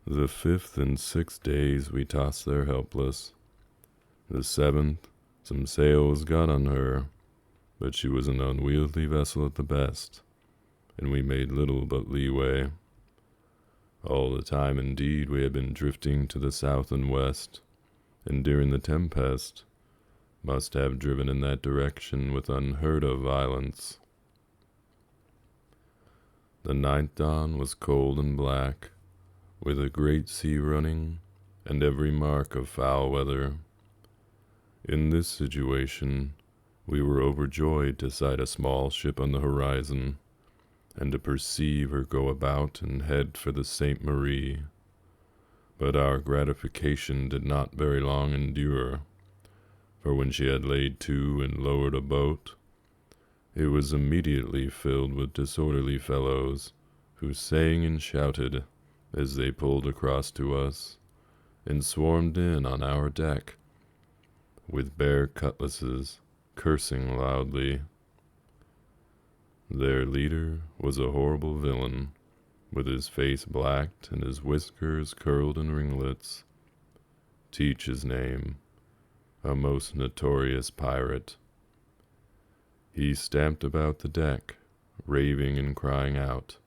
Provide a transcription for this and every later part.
The 5th and 6th days we tossed there helpless. The 7th, some sail was got on her, but she was an unwieldy vessel at the best, and we made little but leeway. All the time, indeed, we had been drifting to the south and west, and during the tempest must have driven in that direction with unheard of violence. The 9th dawn was cold and black, with a great sea running, and every mark of foul weather. In this situation, we were overjoyed to sight a small ship on the horizon, and to perceive her go about and head for the Sainte Marie. But our gratification did not very long endure, for when she had laid to and lowered a boat, it was immediately filled with disorderly fellows, who sang and shouted as they pulled across to us, and swarmed in on our deck, with bare cutlasses, cursing loudly. Their leader was a horrible villain, with his face blacked and his whiskers curled in ringlets. Teach his name, a most notorious pirate. He stamped about the deck, raving and crying out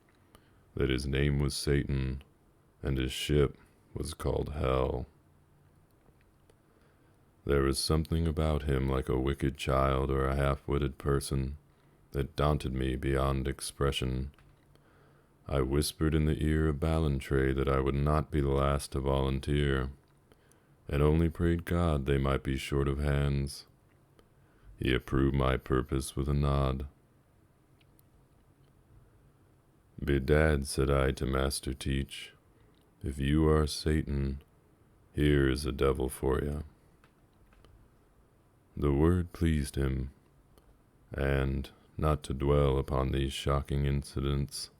that his name was Satan, and his ship was called Hell. There was something about him like a wicked child or a half-witted person that daunted me beyond expression. I whispered in the ear of Ballantrae that I would not be the last to volunteer, and only prayed God they might be short of hands. He approved my purpose with a nod. "Bedad," said I to Master Teach, "if you are Satan, here is a devil for you." The word pleased him, and, not to dwell upon these shocking incidents,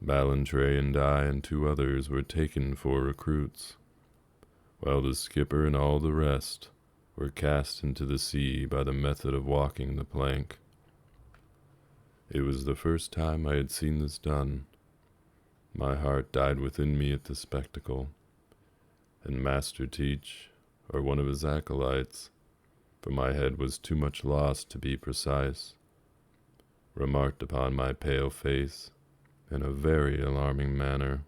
Ballantrae and I and 2 others were taken for recruits, while the skipper and all the rest were cast into the sea by the method of walking the plank. It was the first time I had seen this done. My heart died within me at the spectacle, and Master Teach, or one of his acolytes, for my head was too much lost to be precise, remarked upon my pale face in a very alarming manner.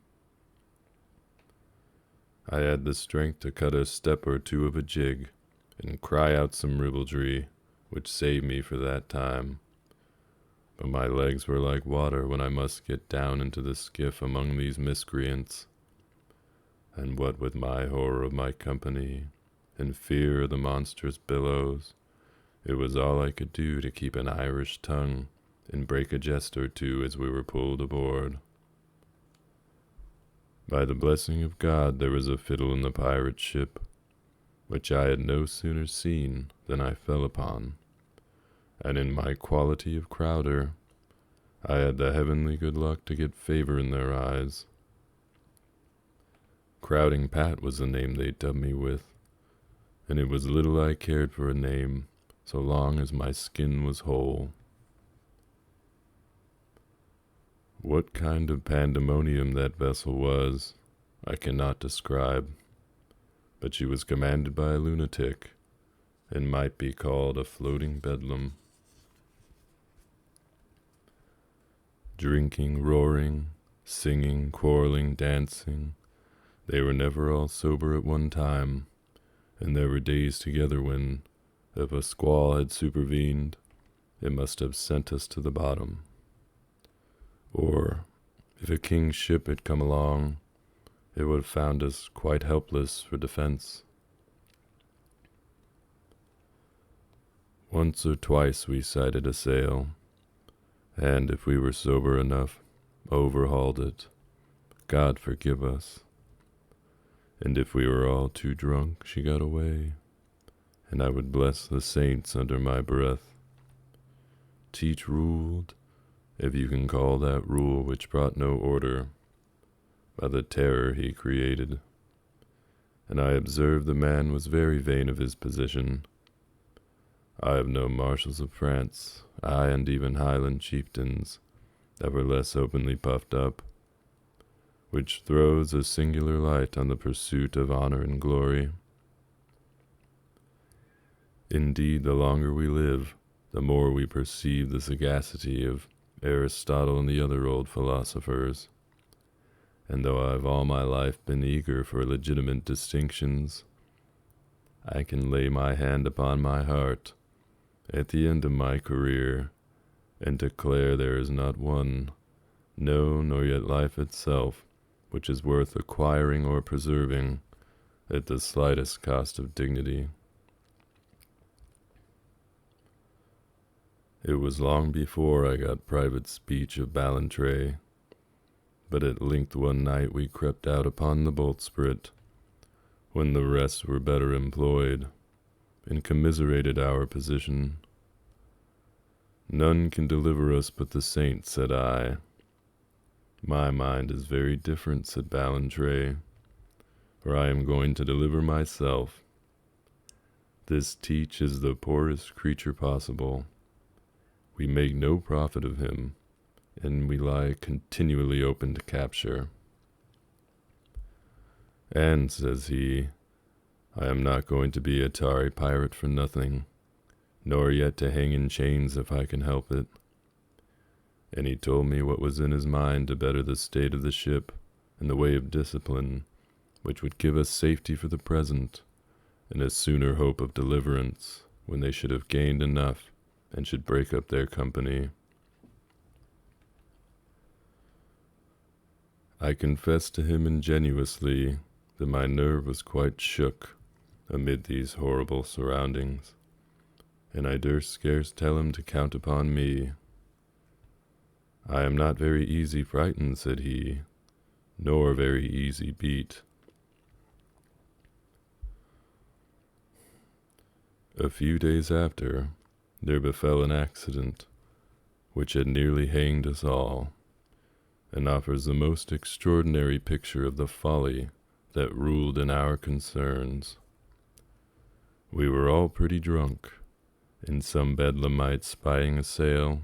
I had the strength to cut a step or 2 of a jig, and cry out some ribaldry, which saved me for that time. But my legs were like water when I must get down into the skiff among these miscreants, and what with my horror of my company, and fear of the monstrous billows, it was all I could do to keep an Irish tongue, and break a jest or 2 as we were pulled aboard. By the blessing of God there was a fiddle in the pirate ship, which I had no sooner seen than I fell upon, and in my quality of crowder, I had the heavenly good luck to get favor in their eyes. Crowding Pat was the name they dubbed me with, and it was little I cared for a name, so long as my skin was whole. What kind of pandemonium that vessel was, I cannot describe, but she was commanded by a lunatic, and might be called a floating bedlam. Drinking, roaring, singing, quarreling, dancing, they were never all sober at one time, and there were days together when, if a squall had supervened, it must have sent us to the bottom. Or, if a king's ship had come along, it would have found us quite helpless for defense. Once or twice we sighted a sail, and if we were sober enough, overhauled it. God forgive us. And if we were all too drunk, she got away, and I would bless the saints under my breath. Teach ruled, if you can call that rule which brought no order, by the terror he created. And I observed the man was very vain of his position. I have known marshals of France, aye, and even Highland chieftains, that were less openly puffed up. which throws a singular light on the pursuit of honor and glory. Indeed, the longer we live, the more we perceive the sagacity of Aristotle and the other old philosophers. And though I've all my life been eager for legitimate distinctions, I can lay my hand upon my heart at the end of my career and declare there is not one, no, nor yet life itself, which is worth acquiring or preserving at the slightest cost of dignity. It was long before I got private speech of Ballantrae, but at length one night we crept out upon the boltsprit, when the rest were better employed, and commiserated our position. None can deliver us but the saints, said I. My mind is very different, said Ballantrae, for I am going to deliver myself. This Teach is the poorest creature possible. We make no profit of him, and we lie continually open to capture. And, says he, I am not going to be a tarry pirate for nothing, nor yet to hang in chains if I can help it. And he told me what was in his mind to better the state of the ship and the way of discipline, which would give us safety for the present, and a sooner hope of deliverance when they should have gained enough and should break up their company. I confessed to him ingenuously that my nerve was quite shook amid these horrible surroundings, and I durst scarce tell him to count upon me. I am not very easy frightened, said he, nor very easy beat. A few days after, there befell an accident which had nearly hanged us all, and offers the most extraordinary picture of the folly that ruled in our concerns. We were all pretty drunk, and some bedlamites spying a sail,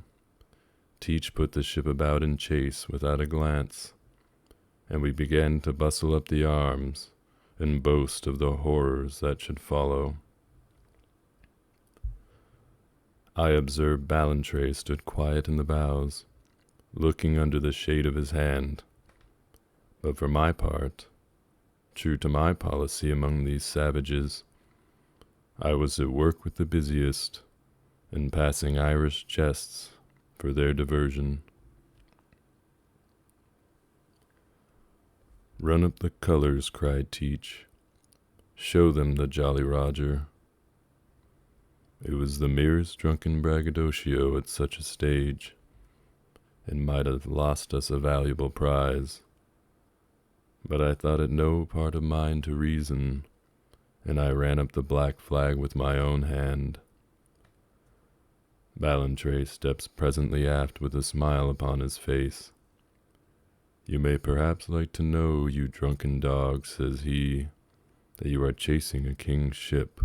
Teach put the ship about in chase without a glance, and we began to bustle up the arms and boast of the horrors that should follow. I observed Ballantrae stood quiet in the bows, looking under the shade of his hand. But for my part, true to my policy among these savages, I was at work with the busiest, and passing Irish jests for their diversion. Run up the colors, cried Teach. Show them the Jolly Roger. It was the merest drunken braggadocio at such a stage, and might have lost us a valuable prize. But I thought it no part of mine to reason, and I ran up the black flag with my own hand. Ballantrae steps presently aft with a smile upon his face. You may perhaps like to know, you drunken dog, says he, that you are chasing a king's ship.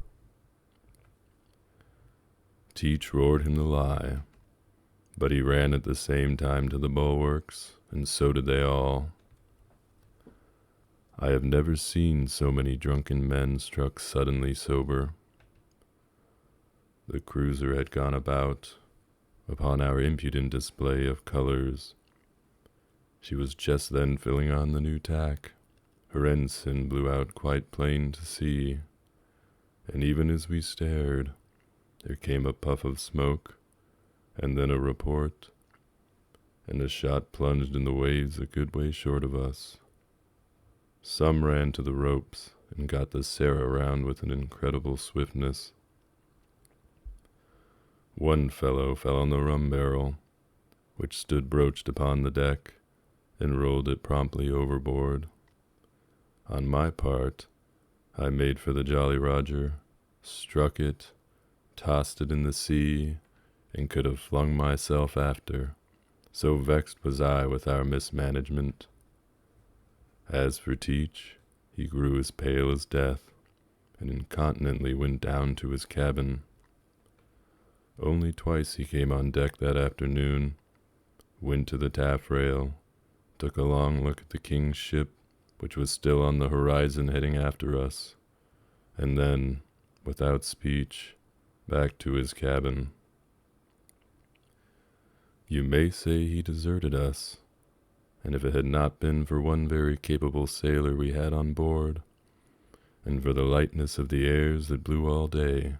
Teach roared him the lie, but he ran at the same time to the bulwarks, and so did they all. I have never seen so many drunken men struck suddenly sober. The cruiser had gone about, upon our impudent display of colors. She was just then filling on the new tack. Her ensign blew out quite plain to see, and even as we stared, there came a puff of smoke, and then a report, and a shot plunged in the waves a good way short of us. Some ran to the ropes and got the Sarah round with an incredible swiftness. One fellow fell on the rum barrel, which stood broached upon the deck, and rolled it promptly overboard. On my part, I made for the Jolly Roger, struck it, tossed it in the sea, and could have flung myself after, so vexed was I with our mismanagement. As for Teach, he grew as pale as death, and incontinently went down to his cabin. Only twice he came on deck that afternoon, went to the taffrail, took a long look at the king's ship, which was still on the horizon heading after us, and then, without speech, back to his cabin. You may say he deserted us, and if it had not been for one very capable sailor we had on board, and for the lightness of the airs that blew all day,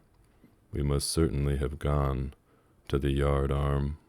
we must certainly have gone to the yard arm.